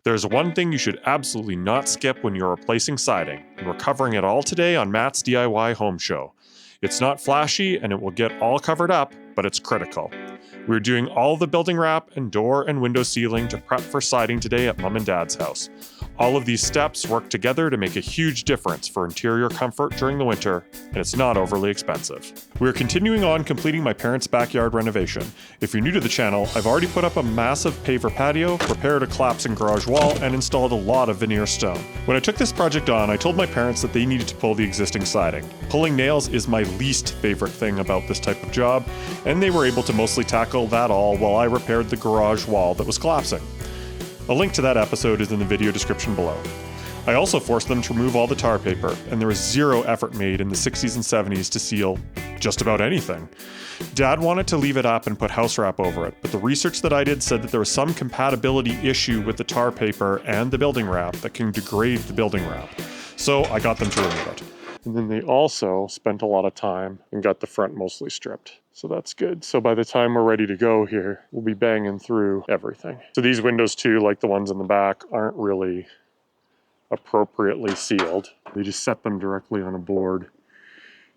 There's one thing you should absolutely not skip when you're replacing siding, and we're covering it all today on Matt's DIY Home Show. It's not flashy and it will get all covered up, but it's critical. We're doing all the building wrap and door and window sealing to prep for siding today at Mom and Dad's house. All of these steps work together to make a huge difference for interior comfort during the winter, and it's not overly expensive. We're continuing on completing my parents' backyard renovation. If you're new to the channel, I've already put up a massive paver patio, repaired a collapsing garage wall, and installed a lot of veneer stone. When I took this project on, I told my parents that they needed to pull the existing siding. Pulling nails is my least favorite thing about this type of job, and they were able to mostly tackle that all while I repaired the garage wall that was collapsing. A link to that episode is in the video description below. I also forced them to remove all the tar paper, and there was zero effort made in the 60s and 70s to seal just about anything. Dad wanted to leave it up and put Housewrap over it, but the research that I did said that there was some compatibility issue with the tar paper and the building wrap that can degrade the building wrap. So I got them to remove it. And then they also spent a lot of time and got the front mostly stripped. So that's good. So by the time we're ready to go here, we'll be banging through everything. So these windows too, like the ones in the back, aren't really appropriately sealed. They just set them directly on a board.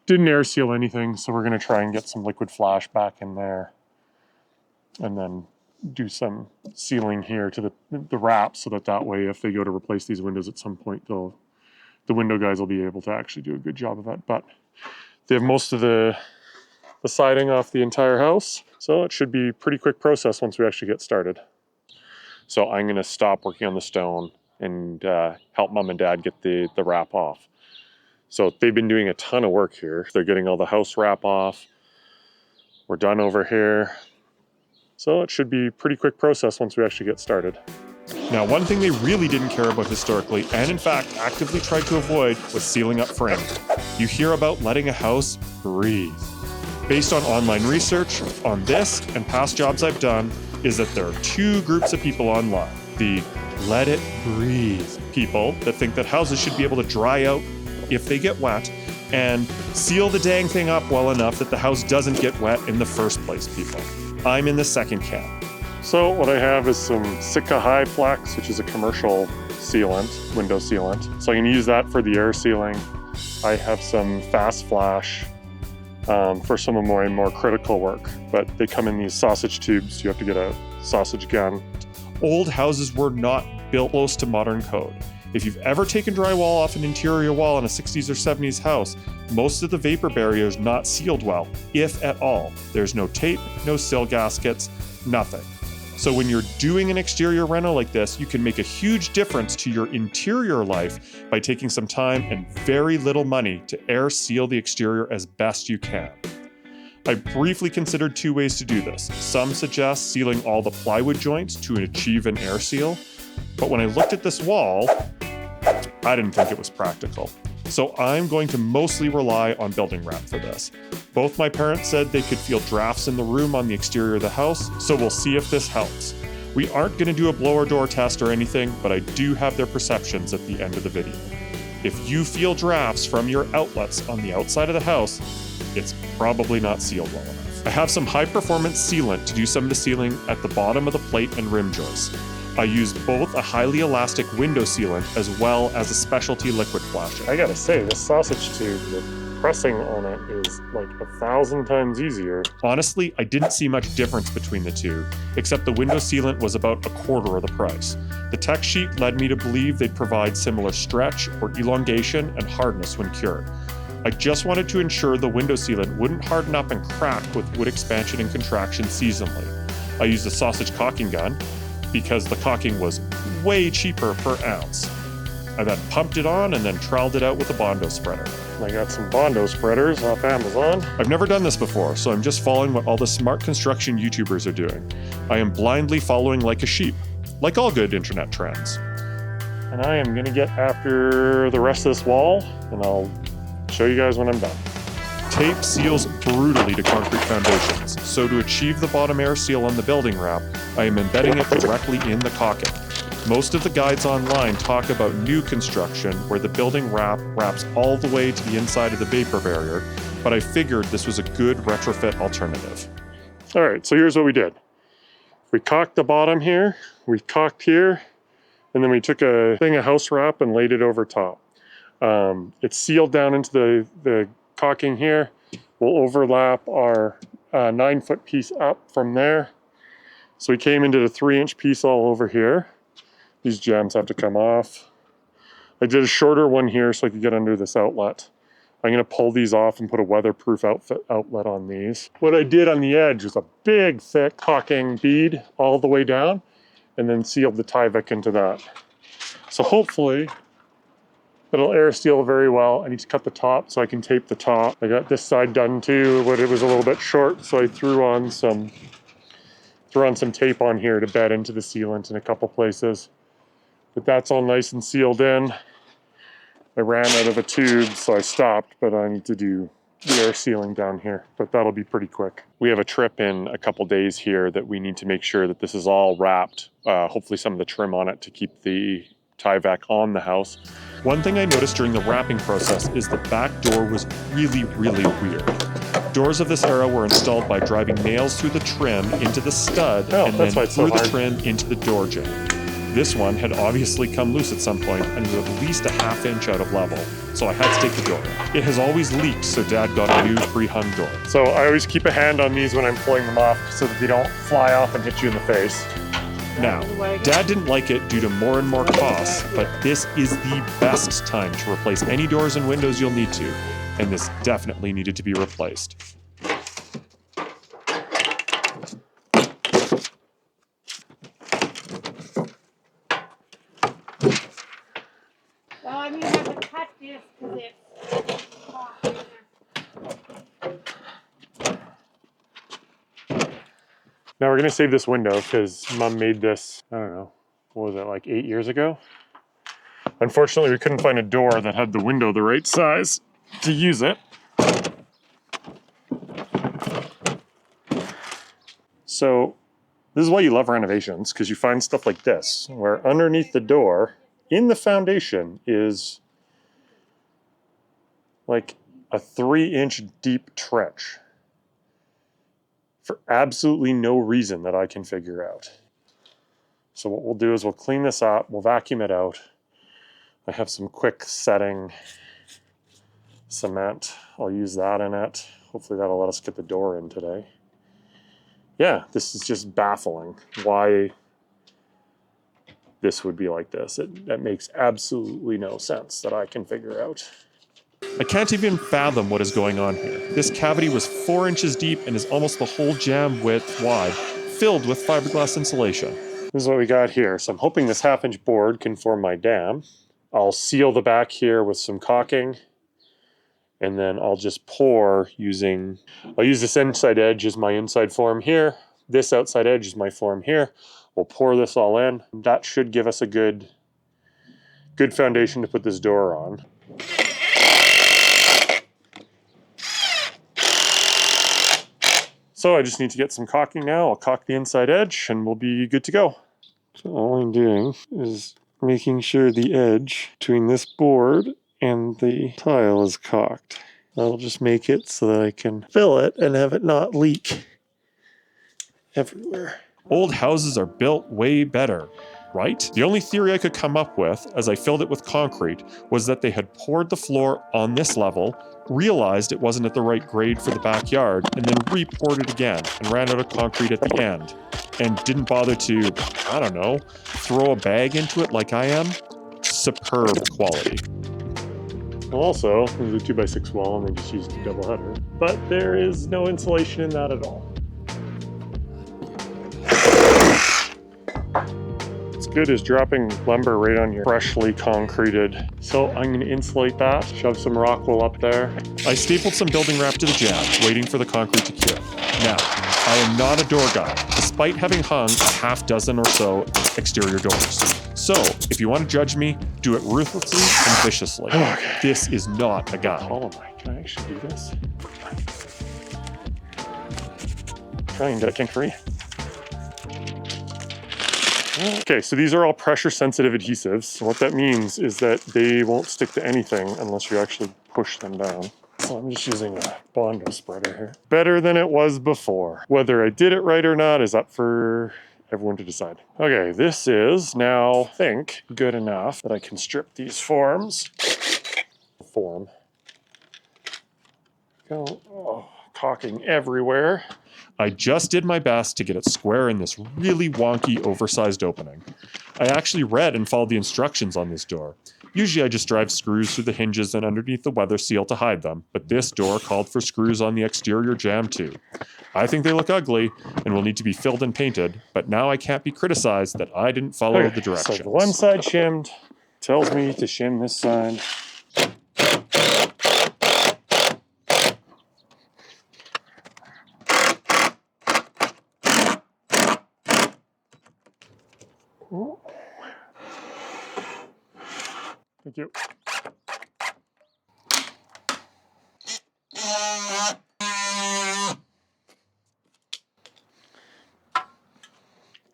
Didn't air seal anything, so we're gonna try and get some liquid flash back in there and then do some sealing here to the wrap so that way if they go to replace these windows at some point, the window guys will be able to actually do a good job of it. But they have most of the siding off the entire house, so it should be a pretty quick process once we actually get started. So I'm gonna stop working on the stone and help Mom and Dad get the wrap off. So they've been doing a ton of work here. They're getting all the house wrap off. We're done over here. So it should be a pretty quick process once we actually get started. Now, one thing they really didn't care about historically, and in fact actively tried to avoid, was sealing up framing. You hear about letting a house breathe. Based on online research on this and past jobs I've done, is that there are two groups of people online. The let it breathe people that think that houses should be able to dry out if they get wet, and seal the dang thing up well enough that the house doesn't get wet in the first place people. I'm in the second camp. So what I have is some Sitka High Flex, which is a commercial sealant, window sealant. So I can use that for the air sealing. I have some Fast Flash for some of my more critical work, but they come in these sausage tubes. You have to get a sausage gun. Old houses were not built close to modern code. If you've ever taken drywall off an interior wall in a 60s or 70s house, most of the vapor barrier is not sealed well, if at all. There's no tape, no sill gaskets, nothing. So when you're doing an exterior reno like this, you can make a huge difference to your interior life by taking some time and very little money to air seal the exterior as best you can. I briefly considered two ways to do this. Some suggest sealing all the plywood joints to achieve an air seal, but when I looked at this wall, I didn't think it was practical. So I'm going to mostly rely on building wrap for this. Both my parents said they could feel drafts in the room on the exterior of the house, so we'll see if this helps. We aren't going to do a blower door test or anything, but I do have their perceptions at the end of the video. If you feel drafts from your outlets on the outside of the house, it's probably not sealed well enough. I have some high performance sealant to do some of the sealing at the bottom of the plate and rim joists. I used both a highly elastic window sealant as well as a specialty liquid flash. I gotta say, this sausage tube, the pressing on it is like 1,000 times easier. Honestly, I didn't see much difference between the two, except the window sealant was about a quarter of the price. The tech sheet led me to believe they'd provide similar stretch or elongation and hardness when cured. I just wanted to ensure the window sealant wouldn't harden up and crack with wood expansion and contraction seasonally. I used a sausage caulking gun, because the caulking was way cheaper per ounce. I then pumped it on and then troweled it out with a Bondo spreader. I got some Bondo spreaders off Amazon. I've never done this before, so I'm just following what all the smart construction YouTubers are doing. I am blindly following like a sheep, like all good internet trends. And I am gonna get after the rest of this wall, and I'll show you guys when I'm done. Tape seals brutally to concrete foundations, so to achieve the bottom air seal on the building wrap, I am embedding it directly in the caulking. Most of the guides online talk about new construction where the building wrap wraps all the way to the inside of the vapor barrier, but I figured this was a good retrofit alternative. All right, so here's what we did. We caulked the bottom here, we caulked here, And then we took a thing of Housewrap and laid it over top. It's sealed down into the caulking here. We'll overlap our 9-foot piece up from there. So we came into the 3-inch piece all over here. These jambs have to come off. I did a shorter one here so I could get under this outlet. I'm gonna pull these off and put a weatherproof outlet on these. What I did on the edge was a big, thick caulking bead all the way down and then sealed the Tyvek into that. So hopefully it'll air seal very well. I need to cut the top so I can tape the top. I got this side done too, but it was a little bit short, so I threw on some tape on here to bed into the sealant in a couple places. But that's all nice and sealed in. I ran out of a tube, so I stopped, but I need to do the air sealing down here, but that'll be pretty quick. We have a trip in a couple days here that we need to make sure that this is all wrapped, hopefully some of the trim on it to keep the Tyvek on the house. One thing I noticed during the wrapping process is the back door was really, really weird. Doors of this era were installed by driving nails through the trim into the stud and then through the trim into the door jamb. This one had obviously come loose at some point and was at least a ½ inch out of level, so I had to take the door. It has always leaked, so Dad got a new pre-hung door. So I always keep a hand on these when I'm pulling them off so that they don't fly off and hit you in the face. Now, Dad didn't like it due to more and more costs, but this is the best time to replace any doors and windows you'll need to, and this definitely needed to be replaced. Well, I'm gonna have to cut this because it's hot. Now we're gonna save this window because Mom made this, I don't know, what was it, like 8 years ago? Unfortunately, we couldn't find a door that had the window the right size to use it. So this is why you love renovations, because you find stuff like this, where underneath the door, in the foundation, is like a 3-inch deep trench for absolutely no reason that I can figure out. So what we'll do is we'll clean this up, we'll vacuum it out. I have some quick setting cement. I'll use that in it. Hopefully that'll let us get the door in today. Yeah, this is just baffling why this would be like this. That makes absolutely no sense that I can figure out. I can't even fathom what is going on here. This cavity was 4 inches deep and is almost the whole jamb width wide, filled with fiberglass insulation. This is what we got here. So I'm hoping this ½ inch board can form my dam. I'll seal the back here with some caulking, and then I'll just pour I'll use this inside edge as my inside form here. This outside edge is my form here. We'll pour this all in. That should give us a good foundation to put this door on. So I just need to get some caulking now. I'll caulk the inside edge and we'll be good to go. So all I'm doing is making sure the edge between this board and the tile is caulked. That'll just make it so that I can fill it and have it not leak everywhere. Old houses are built way better, right? The only theory I could come up with as I filled it with concrete was that they had poured the floor on this level, realized it wasn't at the right grade for the backyard, and then re-poured it again and ran out of concrete at the end. And didn't bother to, I don't know, throw a bag into it like I am. Superb quality. Also, there's a 2x6 wall and they just used a double header. But there is no insulation in that at all. What's good is dropping lumber right on your freshly concreted. So I'm going to insulate that, shove some rock wool up there. I stapled some building wrap to the jamb, waiting for the concrete to cure. Now, I am not a door guy, despite having hung a half dozen or so exterior doors. So, if you want to judge me, do it ruthlessly and viciously. Okay. This is not a gun. Oh my, can I actually do this? Trying to kink free. Okay, so these are all pressure sensitive adhesives. What that means is that they won't stick to anything unless you actually push them down. So I'm just using a Bondo spreader here. Better than it was before. Whether I did it right or not is up for everyone to decide. Okay, this is now, I think, good enough that I can strip these forms. Oh, caulking everywhere. I just did my best to get it square in this really wonky, oversized opening. I actually read and followed the instructions on this door. Usually I just drive screws through the hinges and underneath the weather seal to hide them, but this door called for screws on the exterior jamb too. I think they look ugly and will need to be filled and painted, but now I can't be criticized that I didn't follow the directions. So the one side shimmed tells me to shim this side. Ooh. Thank you.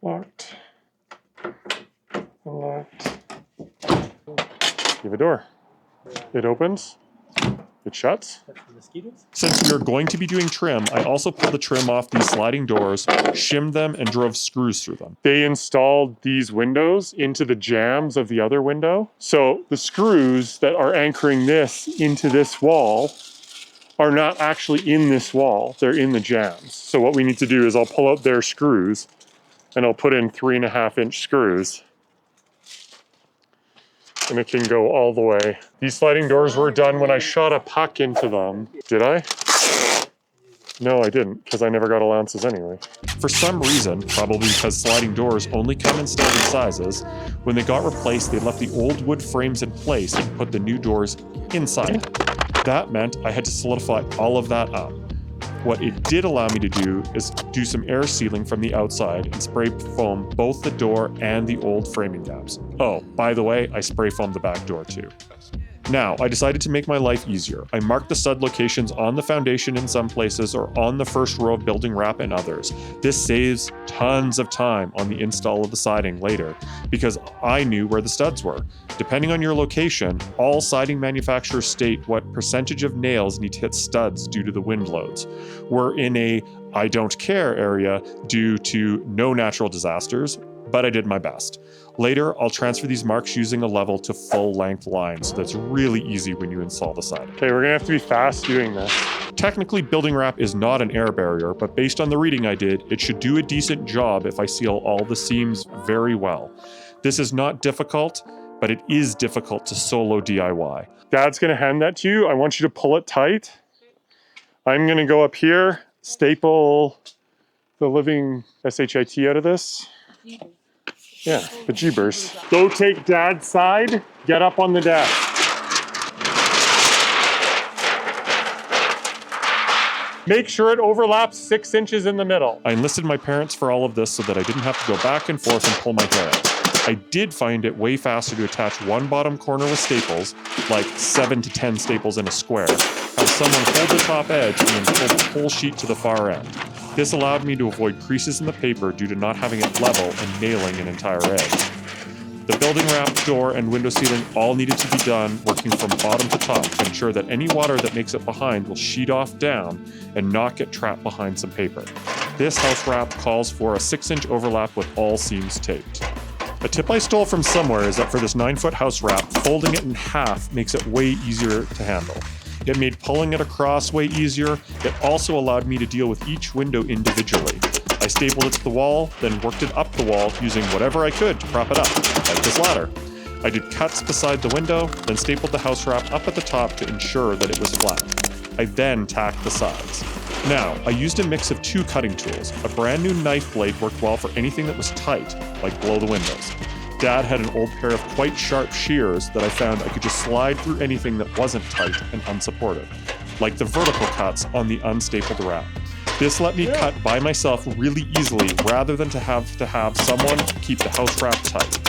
Locked. Unlocked. You have a door. It opens. It shuts. Since we are going to be doing trim, I also pulled the trim off these sliding doors, shimmed them, and drove screws through them. They installed these windows into the jambs of the other window. So the screws that are anchoring this into this wall are not actually in this wall. They're in the jambs. So what we need to do is I'll pull out their screws and I'll put in 3.5-inch screws. And it can go all the way. These sliding doors were done when I shot a puck into them. Did I? No, I didn't, because I never got allowances anyway. For some reason, probably because sliding doors only come in standard sizes, when they got replaced, they left the old wood frames in place and put the new doors inside. That meant I had to solidify all of that up. What it did allow me to do is do some air sealing from the outside and spray foam both the door and the old framing gaps. Oh, by the way, I spray foamed the back door too. Now, I decided to make my life easier. I marked the stud locations on the foundation in some places or on the first row of building wrap in others. This saves tons of time on the install of the siding later because I knew where the studs were. Depending on your location, all siding manufacturers state what percentage of nails need to hit studs due to the wind loads. We're in a I don't care area due to no natural disasters, but I did my best. Later, I'll transfer these marks using a level to full-length lines, so that's really easy when you install the siding. Okay, we're gonna have to be fast doing this. Technically, building wrap is not an air barrier, but based on the reading I did, it should do a decent job if I seal all the seams very well. This is not difficult, but it is difficult to solo DIY. Dad's gonna hand that to you. I want you to pull it tight. I'm gonna go up here, staple the living SHIT out of this. Yeah, the Jeebers. Go take Dad's side, get up on the desk. Make sure it overlaps 6 inches in the middle. I enlisted my parents for all of this so that I didn't have to go back and forth and pull my hair out. I did find it way faster to attach one bottom corner with staples, like 7 to 10 staples in a square, have someone hold the top edge and then pull the whole sheet to the far end. This allowed me to avoid creases in the paper due to not having it level and nailing an entire edge. The building wrap, door, and window sealing all needed to be done working from bottom to top to ensure that any water that makes it behind will sheet off down and not get trapped behind some paper. This house wrap calls for a 6-inch overlap with all seams taped. A tip I stole from somewhere is that for this 9-foot house wrap, folding it in half makes it way easier to handle. It made pulling it across way easier. It also allowed me to deal with each window individually. I stapled it to the wall, then worked it up the wall using whatever I could to prop it up, like this ladder. I did cuts beside the window, then stapled the house wrap up at the top to ensure that it was flat. I then tacked the sides. Now, I used a mix of 2 cutting tools. A brand new knife blade worked well for anything that was tight, like below the windows. Dad had an old pair of quite sharp shears that I found I could just slide through anything that wasn't tight and unsupported, like the vertical cuts on the unstapled wrap. This let me cut by myself really easily rather than to have someone keep the house wrap tight.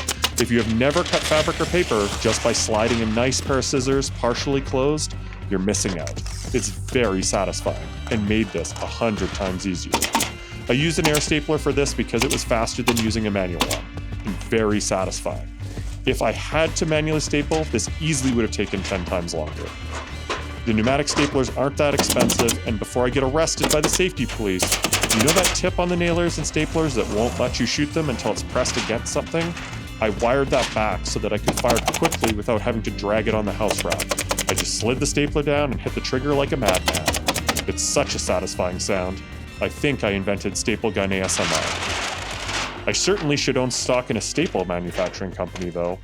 If you have never cut fabric or paper just by sliding a nice pair of scissors partially closed, you're missing out. It's very satisfying and made this 100 times easier. I used an air stapler for this because it was faster than using a manual one. And very satisfying. If I had to manually staple, this easily would have taken 10 times longer. The pneumatic staplers aren't that expensive, and before I get arrested by the safety police, you know that tip on the nailers and staplers that won't let you shoot them until it's pressed against something? I wired that back so that I could fire quickly without having to drag it on the house wrap. I just slid the stapler down and hit the trigger like a madman. It's such a satisfying sound. I think I invented staple gun ASMR. I certainly should own stock in a staple manufacturing company, though.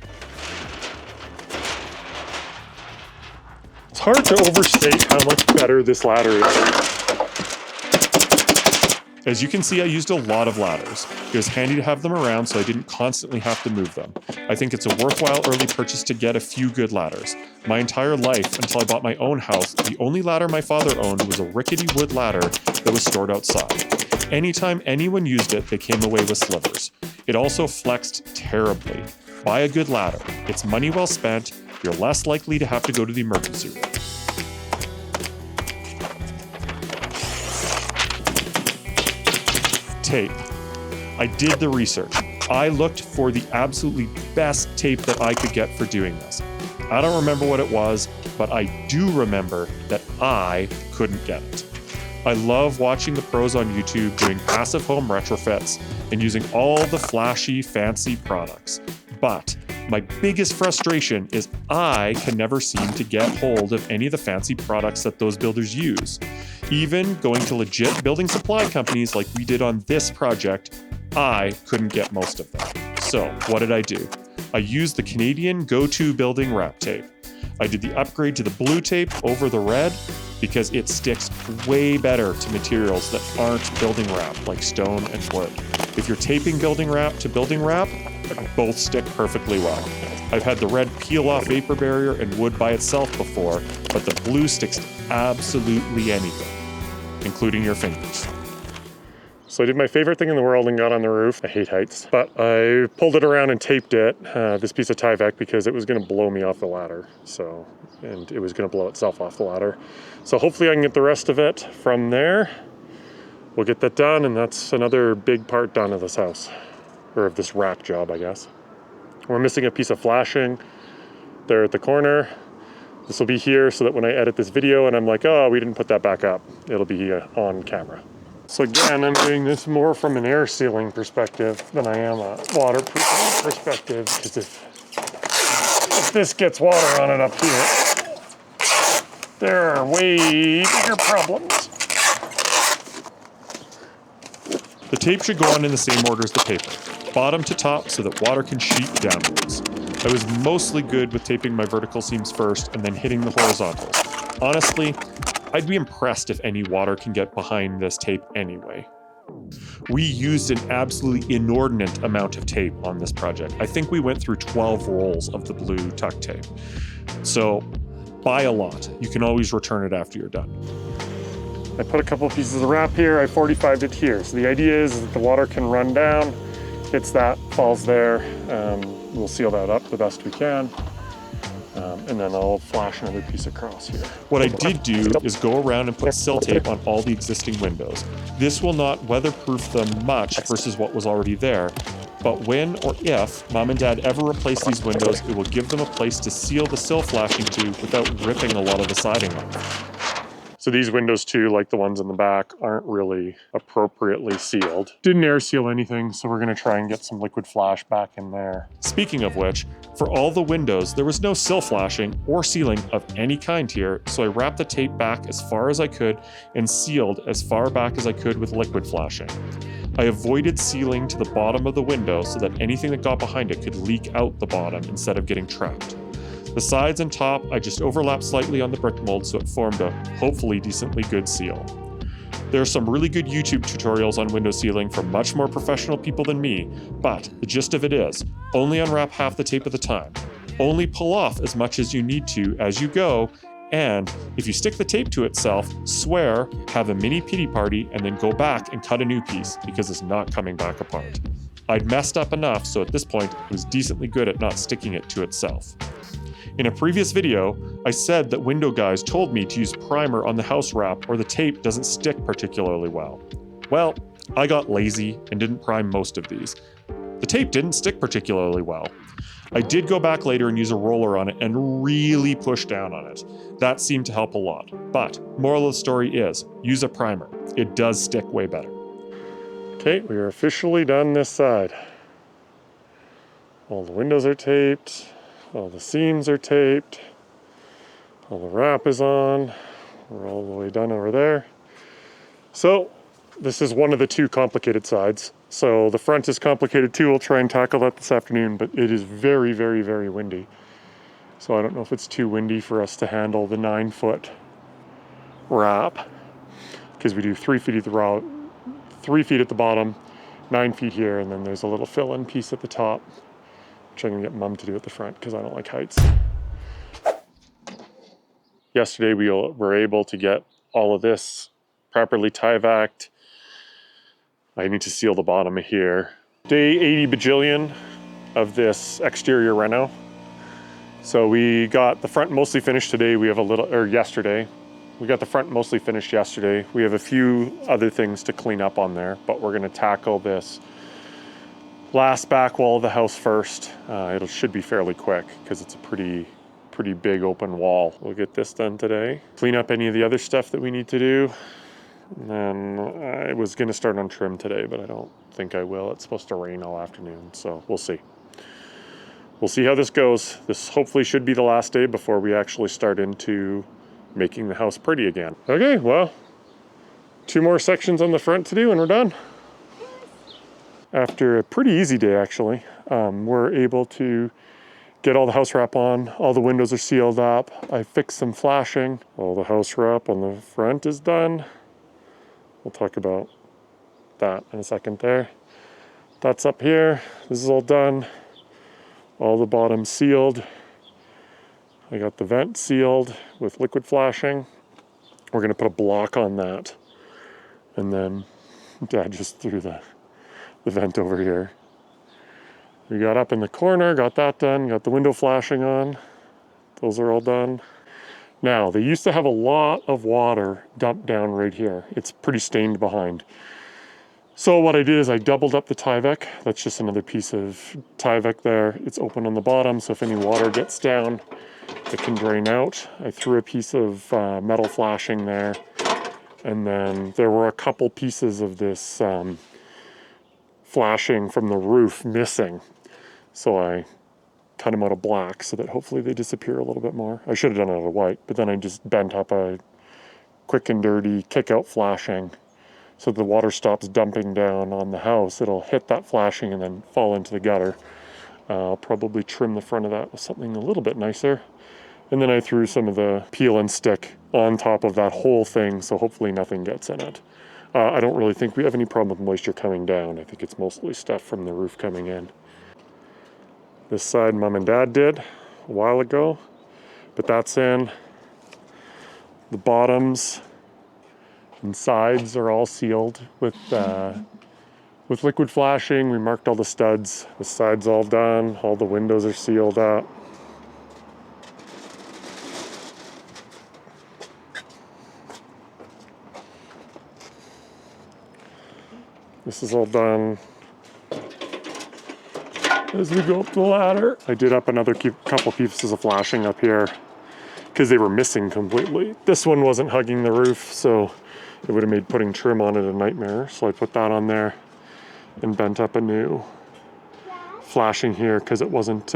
It's hard to overstate how much better this ladder is. As you can see, I used a lot of ladders. It was handy to have them around so I didn't constantly have to move them. I think it's a worthwhile early purchase to get a few good ladders. My entire life, until I bought my own house, the only ladder my father owned was a rickety wood ladder that was stored outside. Anytime anyone used it, they came away with slivers. It also flexed terribly. Buy a good ladder. It's money well spent. You're less likely to have to go to the emergency room. Tape. I did the research. I looked for the absolutely best tape that I could get for doing this. I don't remember what it was, but I do remember that I couldn't get it. I love watching the pros on YouTube doing passive home retrofits and using all the flashy, fancy products. But my biggest frustration is I can never seem to get hold of any of the fancy products that those builders use. Even going to legit building supply companies like we did on this project, I couldn't get most of them. So what did I do? I used the Canadian go-to building wrap tape. I did the upgrade to the blue tape over the red because it sticks way better to materials that aren't building wrap, like stone and wood. If you're taping building wrap to building wrap, both stick perfectly well. I've had the red peel off vapor barrier and wood by itself before, but the blue sticks to absolutely anything, including your fingers. So I did my favorite thing in the world and got on the roof. I hate heights, but I pulled it around and taped it, this piece of Tyvek, because it was gonna blow me off the ladder. And it was gonna blow itself off the ladder. So hopefully I can get the rest of it from there. We'll get that done, and that's another big part done of this house, or of this wrap job, I guess. We're missing a piece of flashing there at the corner. This will be here so that when I edit this video and I'm like, oh, we didn't put that back up, it'll be on camera. So again, I'm doing this more from an air sealing perspective than I am a waterproofing perspective, because if this gets water on it up here, there are way bigger problems. The tape should go on in the same order as the paper, bottom to top so that water can sheet downwards. I was mostly good with taping my vertical seams first and then hitting the horizontals. Honestly, I'd be impressed if any water can get behind this tape anyway. We used an absolutely inordinate amount of tape on this project. I think we went through 12 rolls of the blue tuck tape. So buy a lot. You can always return it after you're done. I put a couple of pieces of wrap here. I 45'd it here. So the idea is that the water can run down, hits that, falls there. We'll seal that up the best we can. And then I'll flash another piece across here. What I did do is go around and put sill tape on all the existing windows. This will not weatherproof them much versus what was already there, but when or if Mom and Dad ever replace these windows, it will give them a place to seal the sill flashing to without ripping a lot of the siding off. So these windows too, like the ones in the back, aren't really appropriately sealed. Didn't air seal anything, so we're gonna try and get some liquid flash back in there. Speaking of which, for all the windows, there was no sill flashing or sealing of any kind here, so I wrapped the tape back as far as I could and sealed as far back as I could with liquid flashing. I avoided sealing to the bottom of the window so that anything that got behind it could leak out the bottom instead of getting trapped. The sides and top, I just overlapped slightly on the brick mold so it formed a hopefully decently good seal. There are some really good YouTube tutorials on window sealing from much more professional people than me, but the gist of it is, only unwrap half the tape at a time. Only pull off as much as you need to as you go, and if you stick the tape to itself, swear, have a mini pity party, and then go back and cut a new piece because it's not coming back apart. I'd messed up enough, so at this point, it was decently good at not sticking it to itself. In a previous video, I said that window guys told me to use primer on the house wrap or the tape doesn't stick particularly well. Well, I got lazy and didn't prime most of these. The tape didn't stick particularly well. I did go back later and use a roller on it and really push down on it. That seemed to help a lot. But moral of the story is, use a primer. It does stick way better. Okay, we are officially done this side. All the windows are taped, all the seams are taped, all the wrap is on. We're all the way done over there. So this is one of the two complicated sides. So the front is complicated too. We'll try and tackle that this afternoon, but it is very, very, very windy. So I don't know if it's too windy for us to handle the 9-foot wrap, because we do 3 feet at the 3 feet at the bottom, 9 feet here, and then there's a little fill-in piece at the top, which I'm gonna get Mum to do at the front because I don't like heights. Yesterday we were able to get all of this properly tie-vacked. I need to seal the bottom of here. Day 80 bajillion of this exterior reno. So we got the front mostly finished today. We have a little, or yesterday. We got the front mostly finished yesterday. We have a few other things to clean up on there, but we're gonna tackle this last back wall of the house first. It should be fairly quick because it's a pretty big open wall. We'll get this done today. Clean up any of the other stuff that we need to do. And then I was gonna start on trim today, but I don't think I will. It's supposed to rain all afternoon, so we'll see. We'll see how this goes. This hopefully should be the last day before we actually start into making the house pretty again. Okay, well, 2 more sections on the front to do and we're done. After a pretty easy day, actually, we're able to get all the house wrap on. All the windows are sealed up. I fixed some flashing. All the house wrap on the front is done. We'll talk about that in a second there. That's up here. This is all done. All the bottoms sealed. I got the vent sealed with liquid flashing. We're gonna put a block on that. And then Dad just threw the vent over here. We got up in the corner, got that done, got the window flashing on. Those are all done. Now, they used to have a lot of water dumped down right here. It's pretty stained behind. So what I did is I doubled up the Tyvek. That's just another piece of Tyvek there. It's open on the bottom, so if any water gets down, it can drain out. I threw a piece of metal flashing there. And then there were a couple pieces of this flashing from the roof missing. So I cut them out of black so that hopefully they disappear a little bit more. I should have done it out of white, but then I just bent up a quick and dirty Kickout flashing so the water stops dumping down on the house. It'll hit that flashing and then fall into the gutter. I'll probably trim the front of that with something a little bit nicer. And then I threw some of the peel and stick on top of that whole thing, so hopefully nothing gets in it. I don't really think we have any problem with moisture coming down. I think it's mostly stuff from the roof coming in. This side Mom and Dad did a while ago, but that's in. The bottoms and sides are all sealed with liquid flashing. We marked all the studs. The side's all done. All the windows are sealed up. This is all done. As we go up the ladder, I did up another couple pieces of flashing up here because they were missing completely. This one wasn't hugging the roof, so it would have made putting trim on it a nightmare. So I put that on there and bent up a new flashing here because it wasn't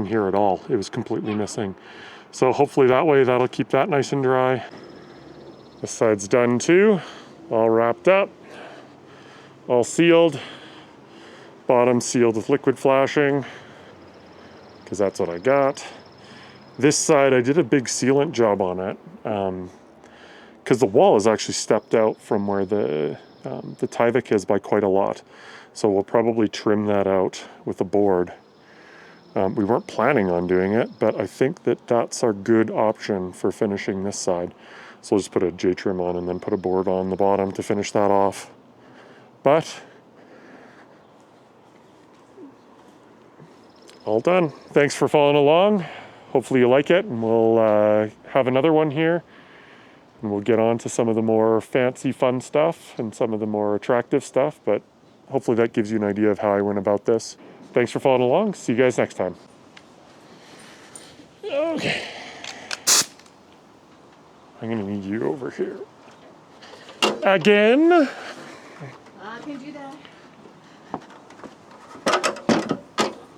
here at all. It was completely missing. So hopefully that way that'll keep that nice and dry. This side's done too, all wrapped up, all sealed. Bottom sealed with liquid flashing because that's what I got. This side I did a big sealant job on it because the wall is actually stepped out from where the Tyvek is by quite a lot. So we'll probably trim that out with a board. We weren't planning on doing it, but I think that that's our good option for finishing this side. So we'll just put a J-trim on and then put a board on the bottom to finish that off. But all done. Thanks for following along. Hopefully you like it, and we'll have another one here. And we'll get on to some of the more fancy, fun stuff and some of the more attractive stuff, but hopefully that gives you an idea of how I went about this. Thanks for following along. See you guys next time. Okay. I'm gonna need you over here. Again. I can do that.